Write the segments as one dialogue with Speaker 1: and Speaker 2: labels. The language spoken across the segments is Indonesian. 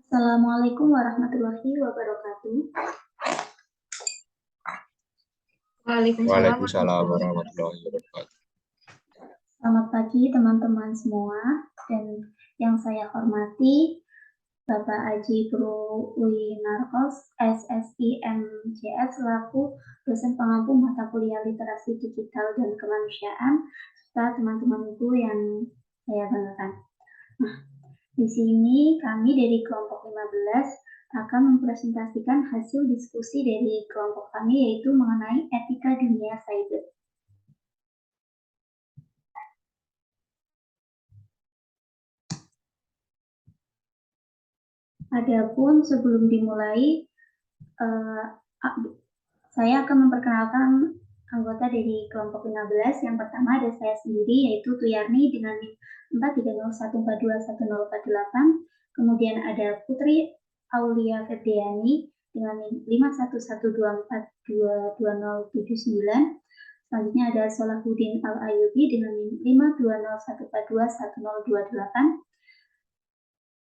Speaker 1: Assalamualaikum warahmatullahi wabarakatuh.
Speaker 2: Waalaikumsalam warahmatullahi wabarakatuh.
Speaker 1: Selamat pagi teman-teman semua, dan yang saya hormati Bapak Aji Purwinarkos, SSI MCS, selaku dosen pengampu mata kuliah literasi digital dan kemanusiaan, serta teman-temanku yang saya banggakan. Nah, di sini kami dari kelompok 15 akan mempresentasikan hasil diskusi dari kelompok kami, yaitu mengenai etika dunia cyber. Adapun sebelum dimulai, saya akan memperkenalkan anggota dari kelompok 15. Yang pertama ada saya sendiri, yaitu Tuyarni dengan NIM 430142148. Kemudian ada Putri Aulia Ferdiani dengan NIM 51124222079. Selanjutnya ada Solahuddin Al-Ayubi dengan NIM 52014211028.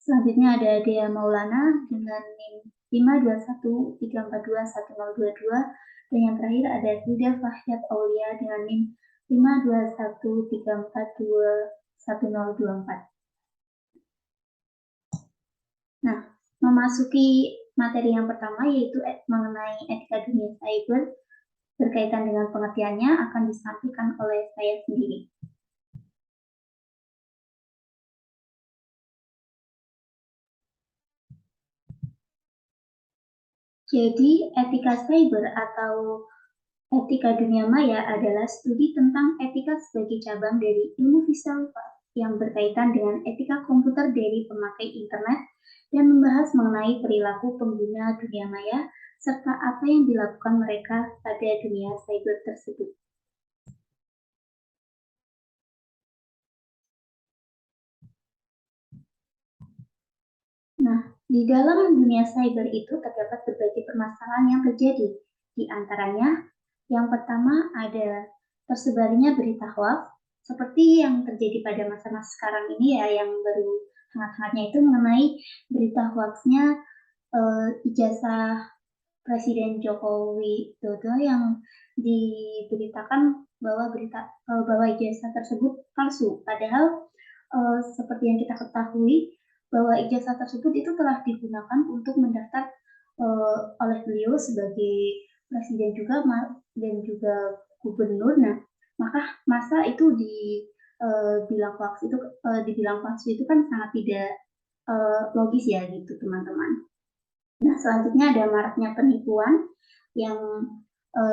Speaker 1: Selanjutnya ada Dea Maulana dengan NIM 52134211022. Dan yang terakhir ada Huda Fahyat Aulia dengan NIM 52134211024. Nah, memasuki materi yang pertama, yaitu mengenai etika dunia cyber, berkaitan dengan pengertiannya akan disampaikan oleh saya sendiri. Jadi, etika cyber atau etika dunia maya adalah studi tentang etika sebagai cabang dari ilmu filsafat yang berkaitan dengan etika komputer dari pemakai internet dan membahas mengenai perilaku pengguna dunia maya serta apa yang dilakukan mereka pada dunia cyber tersebut. Nah, di dalam dunia cyber itu terdapat berbagai permasalahan yang terjadi. Di antaranya, yang pertama ada tersebarnya berita hoax, seperti yang terjadi pada masa-masa sekarang ini ya, yang baru hangat-hangatnya itu mengenai berita hoaxnya ijazah Presiden Joko Widodo yang diberitakan bahwa ijazah tersebut palsu. Padahal seperti yang kita ketahui bahwa ijazah tersebut itu telah digunakan untuk mendaftar oleh beliau sebagai presiden juga dan juga gubernur. Nah, masa itu dibilang palsu itu kan sangat tidak logis ya gitu teman-teman. Nah, selanjutnya ada maraknya penipuan yang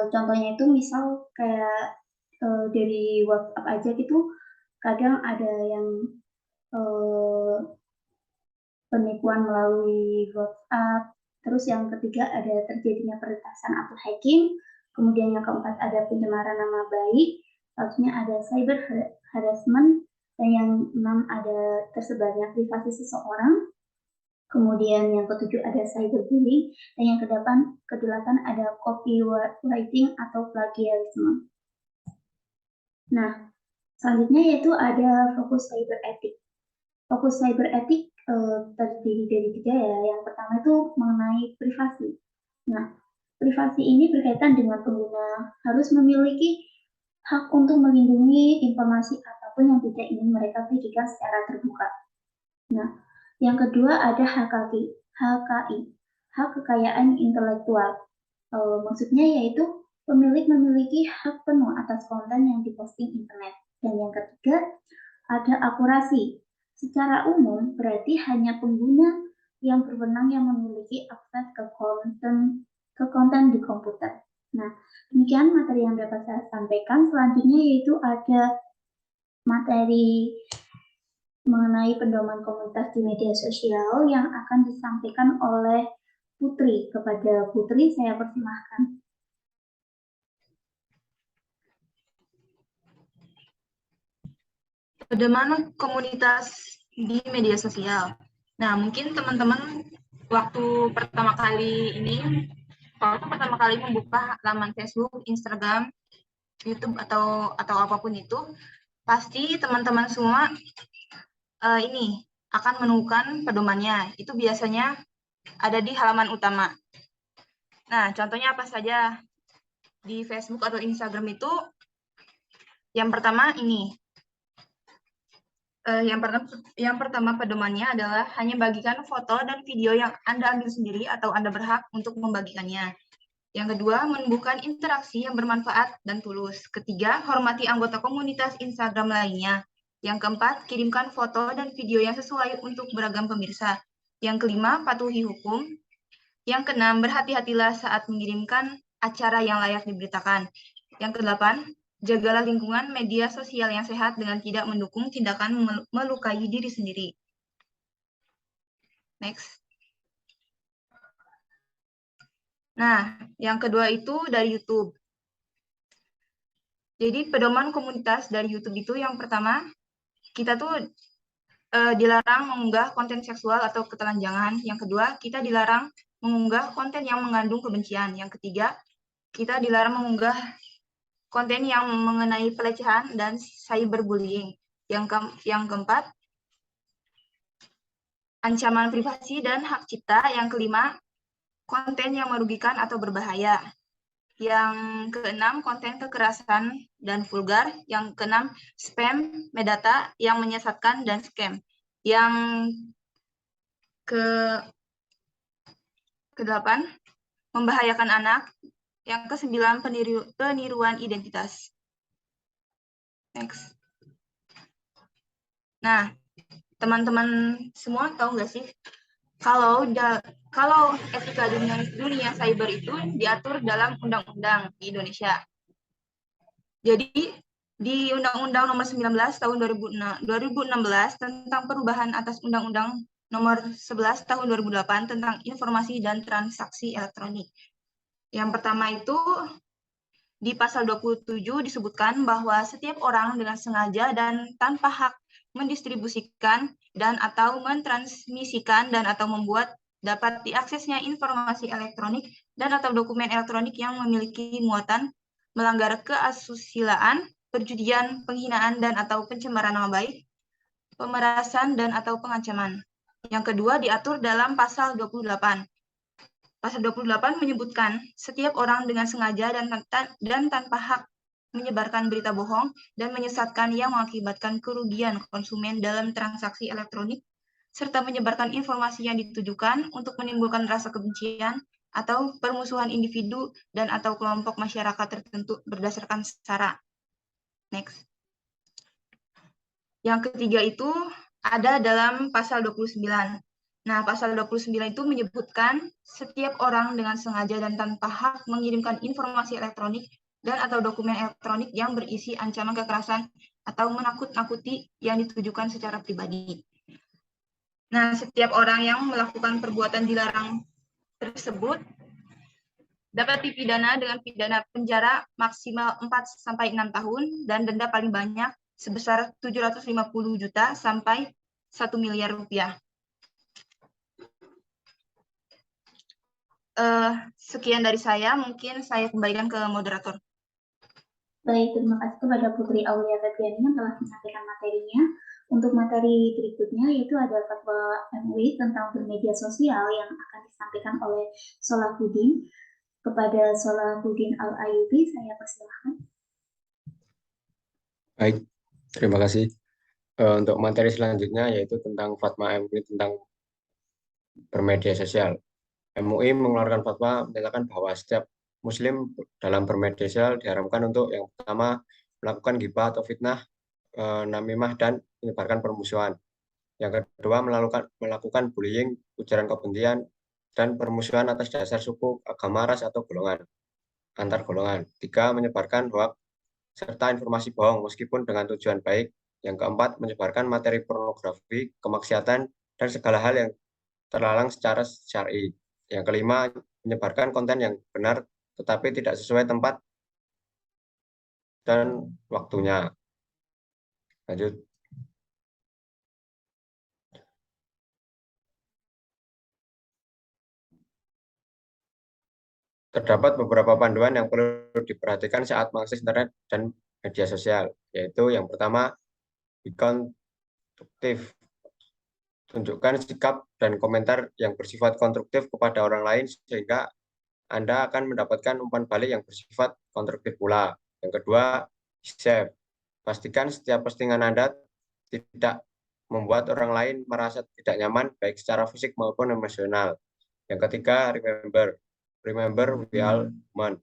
Speaker 1: contohnya itu misal kayak dari WhatsApp aja gitu, kadang ada yang penipuan melalui WhatsApp. Terus yang ketiga ada terjadinya peretasan atau hacking. Kemudian yang keempat ada pencemaran nama baik. Selanjutnya ada cyber harassment. Dan yang enam ada tersebarnya privasi seseorang. Kemudian yang ketujuh ada cyberbullying. Dan yang kedelapan ada copywriting atau plagiarisme. Nah, selanjutnya yaitu ada fokus cyber ethic. Fokus cyber ethic terdiri dari 3 ya. Yang pertama itu mengenai privasi. Nah, privasi ini berkaitan dengan pengguna harus memiliki hak untuk melindungi informasi apapun yang tidak ingin mereka bagikan secara terbuka. Nah, yang kedua ada HKI, hak kekayaan intelektual. Maksudnya yaitu pemilik memiliki hak penuh atas konten yang diposting internet. Dan yang ketiga ada akurasi. Secara umum berarti hanya pengguna yang berwenang yang memiliki akses ke konten di komputer. Nah, demikian materi yang dapat saya sampaikan. Selanjutnya yaitu ada materi mengenai pendoman komunitas di media sosial yang akan disampaikan oleh Putri. Kepada Putri saya persilahkan.
Speaker 3: Bagaimana komunitas di media sosial? Nah, mungkin teman-teman waktu pertama kali membuka laman Facebook, Instagram, YouTube atau apapun itu, pasti teman-teman semua akan menemukan pedomannya. Itu biasanya ada di halaman utama. Nah, contohnya apa saja? Di Facebook atau Instagram itu, yang pertama ini. Yang pertama pedomannya adalah hanya bagikan foto dan video yang Anda ambil sendiri atau Anda berhak untuk membagikannya. Yang kedua, menumbuhkan interaksi yang bermanfaat dan tulus. Ketiga, hormati anggota komunitas Instagram lainnya. Yang keempat, kirimkan foto dan video yang sesuai untuk beragam pemirsa. Yang kelima, patuhi hukum. Yang keenam, berhati-hatilah saat mengirimkan acara yang layak diberitakan. Yang kedelapan, jagalah lingkungan media sosial yang sehat dengan tidak mendukung tindakan melukai diri sendiri. Next. Nah, yang kedua itu dari YouTube. Jadi pedoman komunitas dari YouTube itu yang pertama, kita tuh dilarang mengunggah konten seksual atau ketelanjangan. Yang kedua, kita dilarang mengunggah konten yang mengandung kebencian. Yang ketiga, kita dilarang mengunggah konten yang mengenai pelecehan dan cyberbullying. Yang keempat, ancaman privasi dan hak cipta. Yang kelima, konten yang merugikan atau berbahaya. Yang keenam, konten kekerasan dan vulgar. Yang keenam, spam, metadata yang menyesatkan dan scam. Yang kedelapan, membahayakan anak. Yang kesembilan, peniruan identitas. Next. Nah, teman-teman semua tahu nggak sih kalau etika dunia cyber itu diatur dalam undang-undang di Indonesia. Jadi di Undang-Undang Nomor 19 Tahun 2016 tentang perubahan atas Undang-Undang Nomor 11 Tahun 2008 tentang informasi dan transaksi elektronik. Yang pertama itu di pasal 27 disebutkan bahwa setiap orang dengan sengaja dan tanpa hak mendistribusikan dan atau mentransmisikan dan atau membuat dapat diaksesnya informasi elektronik dan atau dokumen elektronik yang memiliki muatan melanggar keasusilaan, perjudian, penghinaan dan atau pencemaran nama baik, pemerasan dan atau pengancaman. Yang kedua diatur dalam pasal 28. Pasal 28 menyebutkan setiap orang dengan sengaja dan tanpa hak menyebarkan berita bohong dan menyesatkan yang mengakibatkan kerugian konsumen dalam transaksi elektronik, serta menyebarkan informasi yang ditujukan untuk menimbulkan rasa kebencian atau permusuhan individu dan atau kelompok masyarakat tertentu berdasarkan sara. Next. Yang ketiga itu ada dalam pasal 29. Nah, pasal 29 itu menyebutkan setiap orang dengan sengaja dan tanpa hak mengirimkan informasi elektronik dan atau dokumen elektronik yang berisi ancaman kekerasan atau menakut-nakuti yang ditujukan secara pribadi. Nah, setiap orang yang melakukan perbuatan dilarang tersebut dapat dipidana dengan pidana penjara maksimal 4-6 tahun dan denda paling banyak sebesar 750 juta sampai 1 miliar rupiah. Sekian dari saya, mungkin saya kembalikan ke moderator.
Speaker 1: Baik, terima kasih kepada Putri Aulia Febriani yang telah menyampaikan materinya. Untuk materi berikutnya yaitu ada fatwa MUI tentang bermedia sosial yang akan disampaikan oleh Solahuddin. Kepada Solahuddin Al-Ayubi, saya persilahkan.
Speaker 4: Baik, terima kasih. Untuk materi selanjutnya yaitu tentang fatwa MUI tentang bermedia sosial. MUI mengeluarkan fatwa menyatakan bahwa setiap Muslim dalam bermedia sosial diharamkan untuk yang pertama melakukan ghibah atau fitnah, namimah dan menyebarkan permusuhan. Yang kedua melakukan bullying, ujaran kebencian dan permusuhan atas dasar suku, agama, ras atau golongan antar golongan. Tiga, menyebarkan hoaks serta informasi bohong meskipun dengan tujuan baik. Yang keempat, menyebarkan materi pornografi, kemaksiatan dan segala hal yang terlarang secara syar'i. Yang kelima, menyebarkan konten yang benar tetapi tidak sesuai tempat dan waktunya. Lanjut. Terdapat beberapa panduan yang perlu diperhatikan saat mengakses internet dan media sosial, yaitu yang pertama, be konstruktif. tunjukkan sikap dan komentar yang bersifat konstruktif kepada orang lain sehingga Anda akan mendapatkan umpan balik yang bersifat konstruktif pula. Yang kedua, share. Pastikan setiap postingan Anda tidak membuat orang lain merasa tidak nyaman baik secara fisik maupun emosional. Yang ketiga, remember we all human.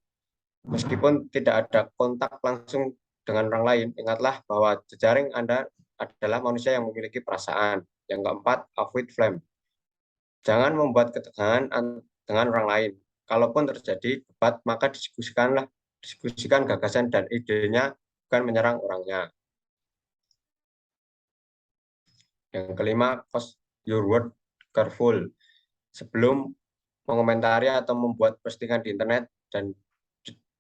Speaker 4: Meskipun tidak ada kontak langsung dengan orang lain, ingatlah bahwa jejaring Anda adalah manusia yang memiliki perasaan. Yang keempat, avoid flame. Jangan membuat ketegangan dengan orang lain. Kalaupun terjadi debat, maka diskusikan gagasan dan idenya, bukan menyerang orangnya. Yang kelima, choose your word careful. Sebelum mengomentari atau membuat postingan di internet dan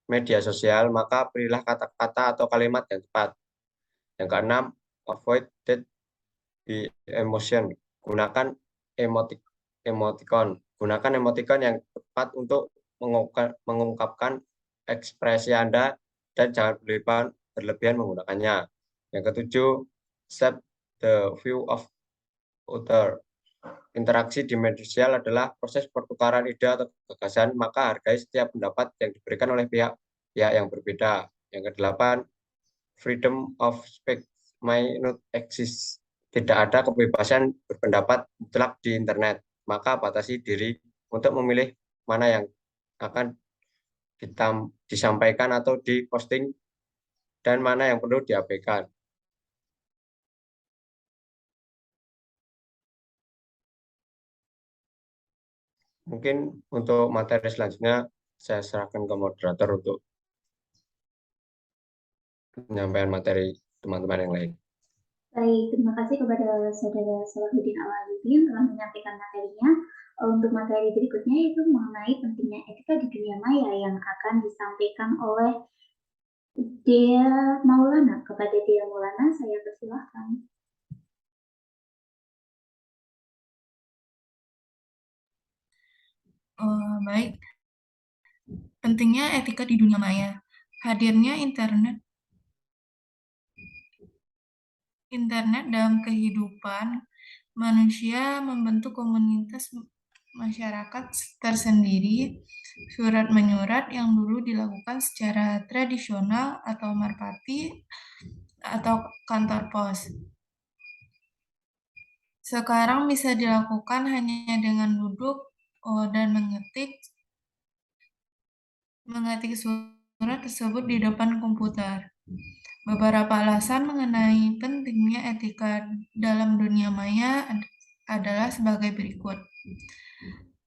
Speaker 4: media sosial, maka pilihlah kata-kata atau kalimat yang tepat. Yang keenam, avoid that be emotion. Gunakan emoticon. Gunakan emoticon yang tepat untuk mengungkapkan ekspresi Anda dan jangan berlebihan menggunakannya. Yang ketujuh, accept the view of other. Interaksi di media sosial adalah proses pertukaran ide atau gagasan, maka hargai setiap pendapat yang diberikan oleh pihak yang berbeda. Yang kedelapan, freedom of speech may not exist. Tidak ada kebebasan berpendapat mutlak di internet, maka batasi diri untuk memilih mana yang akan disampaikan atau diposting dan mana yang perlu diabaikan. Mungkin untuk materi selanjutnya saya serahkan ke moderator untuk penyampaian materi teman-teman yang lain.
Speaker 1: Baik, terima kasih kepada Saudara Salahuddin Awaludin telah menyampaikan materinya. Untuk materi berikutnya yaitu mengenai pentingnya etika di dunia maya yang akan disampaikan oleh Dea Maulana. Kepada Dea Maulana, saya persilahkan.
Speaker 5: Baik, pentingnya etika di dunia maya. Hadirnya internet dalam kehidupan manusia membentuk komunitas masyarakat tersendiri. Surat menyurat yang dulu dilakukan secara tradisional atau merpati atau kantor pos, sekarang bisa dilakukan hanya dengan duduk dan mengetik surat tersebut di depan komputer. Beberapa alasan mengenai pentingnya etika dalam dunia maya adalah sebagai berikut.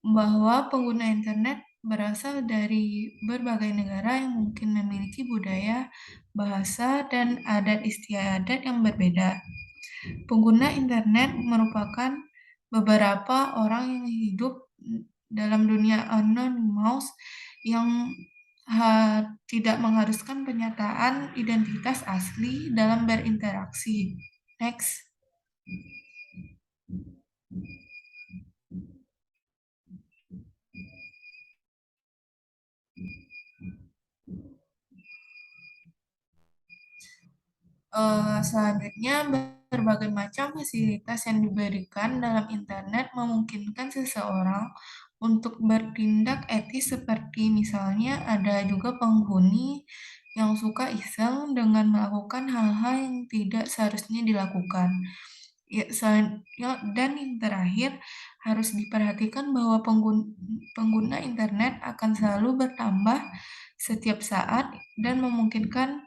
Speaker 5: Bahwa pengguna internet berasal dari berbagai negara yang mungkin memiliki budaya, bahasa, dan adat istiadat yang berbeda. Pengguna internet merupakan beberapa orang yang hidup dalam dunia anonymous yang tidak mengharuskan penyataan identitas asli dalam berinteraksi. Next. Selanjutnya, berbagai macam fasilitas yang diberikan dalam internet memungkinkan seseorang untuk bertindak etis, seperti misalnya ada juga penghuni yang suka iseng dengan melakukan hal-hal yang tidak seharusnya dilakukan. Dan yang terakhir, harus diperhatikan bahwa pengguna internet akan selalu bertambah setiap saat dan memungkinkan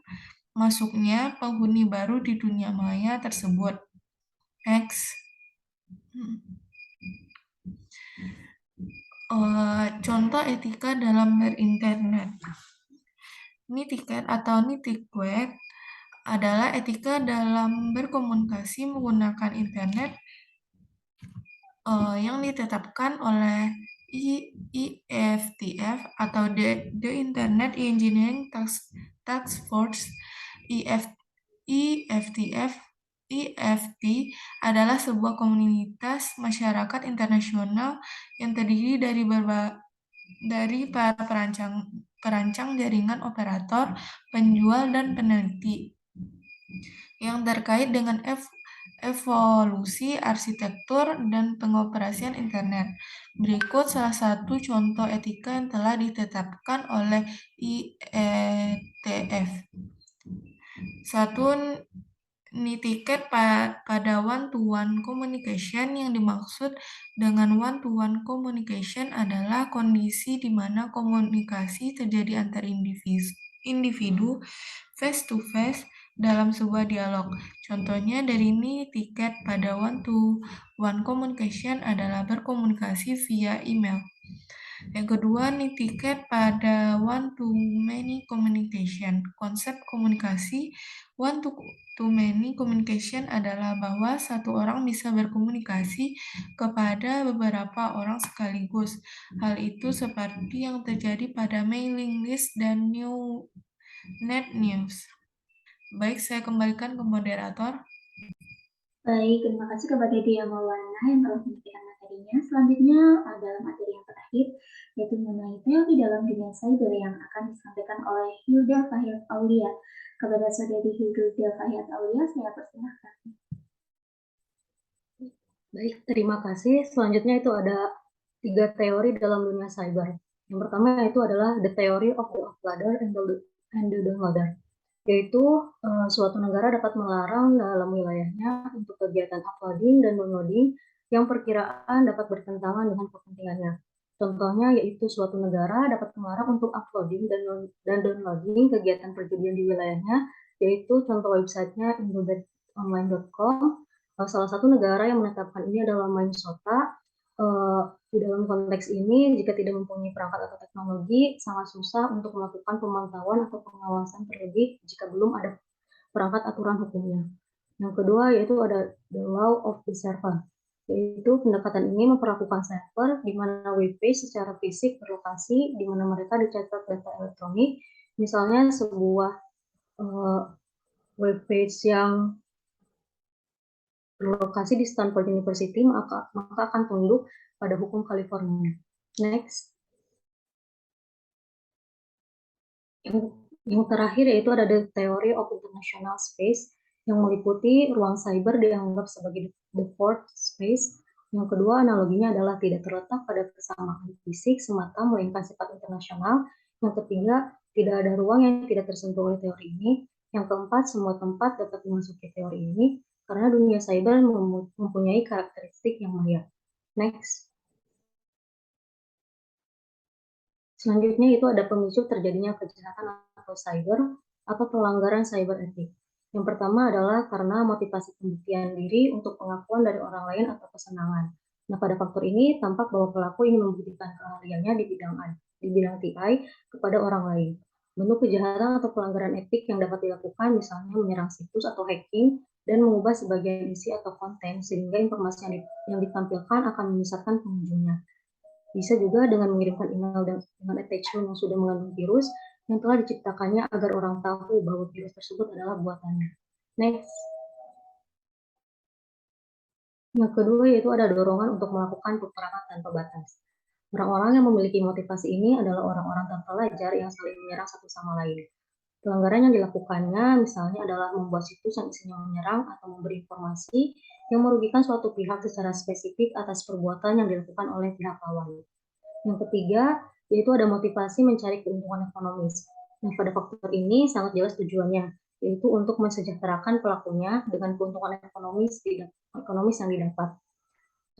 Speaker 5: masuknya penghuni baru di dunia maya tersebut. Next. Contoh etika dalam berinternet. Netiquette atau netiquette adalah etika dalam berkomunikasi menggunakan internet yang ditetapkan oleh IFTF atau The Internet Engineering Task Force. IFT adalah sebuah komunitas masyarakat internasional yang terdiri dari para perancang jaringan, operator, penjual, dan peneliti yang terkait dengan evolusi arsitektur dan pengoperasian internet. Berikut salah satu contoh etika yang telah ditetapkan oleh IETF. 1. Tiket pada one-to-one communication. Yang dimaksud dengan one-to-one communication adalah kondisi di mana komunikasi terjadi antar individu face-to-face dalam sebuah dialog. Contohnya dari ini, tiket pada one-to-one communication adalah berkomunikasi via email. Yang kedua, tiket pada one-to-many communication. Konsep komunikasi one-to-many communication adalah bahwa satu orang bisa berkomunikasi kepada beberapa orang sekaligus. Hal itu seperti yang terjadi pada mailing list dan net news. Baik, saya kembalikan ke moderator.
Speaker 1: Baik, terima kasih kepada Dia Maulana yang telah memberikan materinya. Selanjutnya adalah materi yang terakhir, yaitu mengenai teori dalam dunia cyber yang akan disampaikan oleh Hilda Fahyat Aulia. Kepada saudari Hilda Fahyat Aulia, saya persilahkan.
Speaker 6: Baik, terima kasih. Selanjutnya itu ada 3 teori dalam dunia cyber. Yang pertama itu adalah the theory of the offloader and the downloader, yaitu suatu negara dapat melarang dalam wilayahnya untuk kegiatan uploading dan downloading yang perkiraan dapat bertentangan dengan kepentingannya. Contohnya yaitu suatu negara dapat melarang untuk uploading dan downloading kegiatan perjudian di wilayahnya, yaitu contoh websitenya indobetonline.com. Salah satu negara yang menetapkan ini adalah Minnesota. Di dalam konteks ini, jika tidak mempunyai perangkat atau teknologi, sangat susah untuk melakukan pemantauan atau pengawasan terlebih jika belum ada perangkat aturan hukumnya. Yang kedua yaitu ada the law of the server, yaitu pendekatan ini memperlakukan server di mana web page secara fisik berlokasi di mana mereka dicatat data elektronik. Misalnya sebuah web page yang berlokasi di Stanford University, maka akan tunduk pada hukum California. Next. Yang terakhir yaitu ada the theory of international space, yang meliputi ruang cyber dianggap sebagai the fourth space. Yang kedua, analoginya adalah tidak terletak pada kesamaan fisik semata, melainkan sifat internasional. Yang ketiga, tidak ada ruang yang tidak tersentuh oleh teori ini. Yang keempat, semua tempat dapat memasuki teori ini, karena dunia cyber mempunyai karakteristik yang maya. Next. Selanjutnya itu ada pemicu terjadinya kejahatan atau cyber atau pelanggaran cyber etik. Yang pertama adalah karena motivasi pembuktian diri untuk pengakuan dari orang lain atau kesenangan. Nah, pada faktor ini tampak bahwa pelaku ingin membuktikan keahliannya di bidang TI kepada orang lain. Bentuk kejahatan atau pelanggaran etik yang dapat dilakukan misalnya menyerang situs atau hacking dan mengubah sebagian isi atau konten sehingga informasi yang ditampilkan akan menyesatkan pengunjungnya. Bisa juga dengan mengirimkan email dengan attachment yang sudah mengandung virus yang telah diciptakannya agar orang tahu bahwa virus tersebut adalah buatannya. Next. Yang kedua yaitu ada dorongan untuk melakukan peperangan tanpa batas. Orang-orang yang memiliki motivasi ini adalah orang-orang tanpa pelajar yang saling menyerang satu sama lain. Pelanggaran yang dilakukannya misalnya adalah membuat situs yang isinya menyerang atau memberi informasi yang merugikan suatu pihak secara spesifik atas perbuatan yang dilakukan oleh pihak lawan. Yang ketiga, yaitu ada motivasi mencari keuntungan ekonomis. Nah, pada faktor ini sangat jelas tujuannya, yaitu untuk mensejahterakan pelakunya dengan keuntungan ekonomis yang didapat.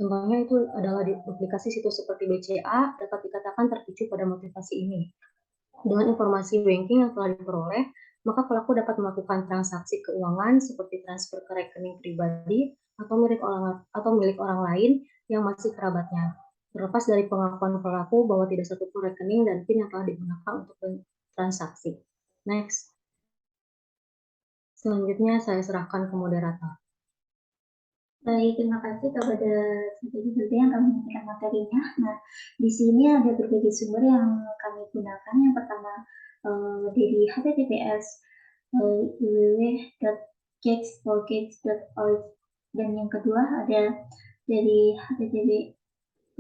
Speaker 6: Contohnya itu adalah duplikasi situs seperti BCA dapat dikatakan terpicu pada motivasi ini. Dengan informasi banking yang telah diperoleh, maka pelaku dapat melakukan transaksi keuangan seperti transfer ke rekening pribadi atau milik orang lain yang masih kerabatnya. Terlepas dari pengakuan pelaku bahwa tidak satupun rekening dan PIN yang telah digunakan untuk transaksi. Next. Selanjutnya saya serahkan ke moderator.
Speaker 1: Baik, terima kasih kepada saudari yang kami memberikan materinya. Nah, di sini ada berbagai sumber yang kami gunakan. Yang pertama dari https www.cakes4cakes.org, dan yang kedua ada dari http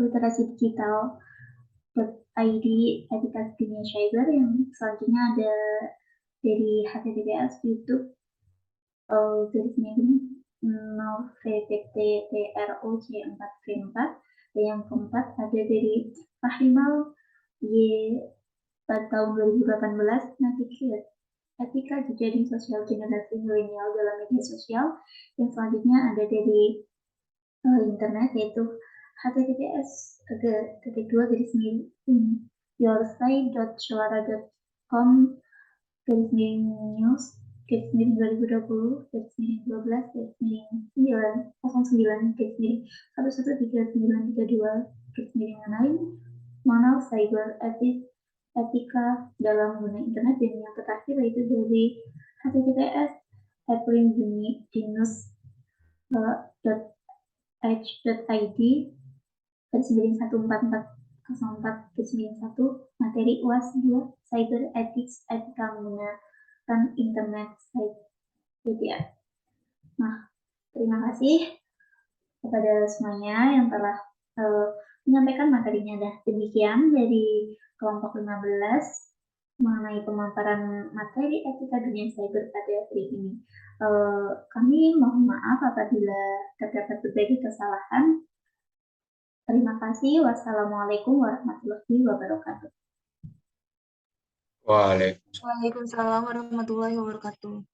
Speaker 1: literasidigital.id etika dunia cyber. Yang selanjutnya ada dari https youtube 0VPT-TROC 4V4, dan yang keempat ada dari Fahimal Y pada tahun 2018, Navigate Etika Jejaring Sosial Generasi Milenial dalam Media Sosial. Yang selanjutnya ada dari internet, yaitu https://news.news.2020/9/113932/113932 Manual Cyber Etika dalam Menggunakan Internet. Dan yang terakhir yaitu dari https://aprilgenius.id/144041 materi UAS 2 Cyber Ethics Etika Menggunakan Internet CPR. Nah, terima kasih kepada semuanya yang telah menyampaikan materinya. Demikian dari kelompok 15 mengenai pemaparan materi etika dunia cyber pada hari ini. Kami mohon maaf apabila terdapat berbagai kesalahan. Terima kasih. Wassalamualaikum warahmatullahi wabarakatuh.
Speaker 4: Waalaikumsalam.
Speaker 3: Waalaikumsalam warahmatullahi wabarakatuh.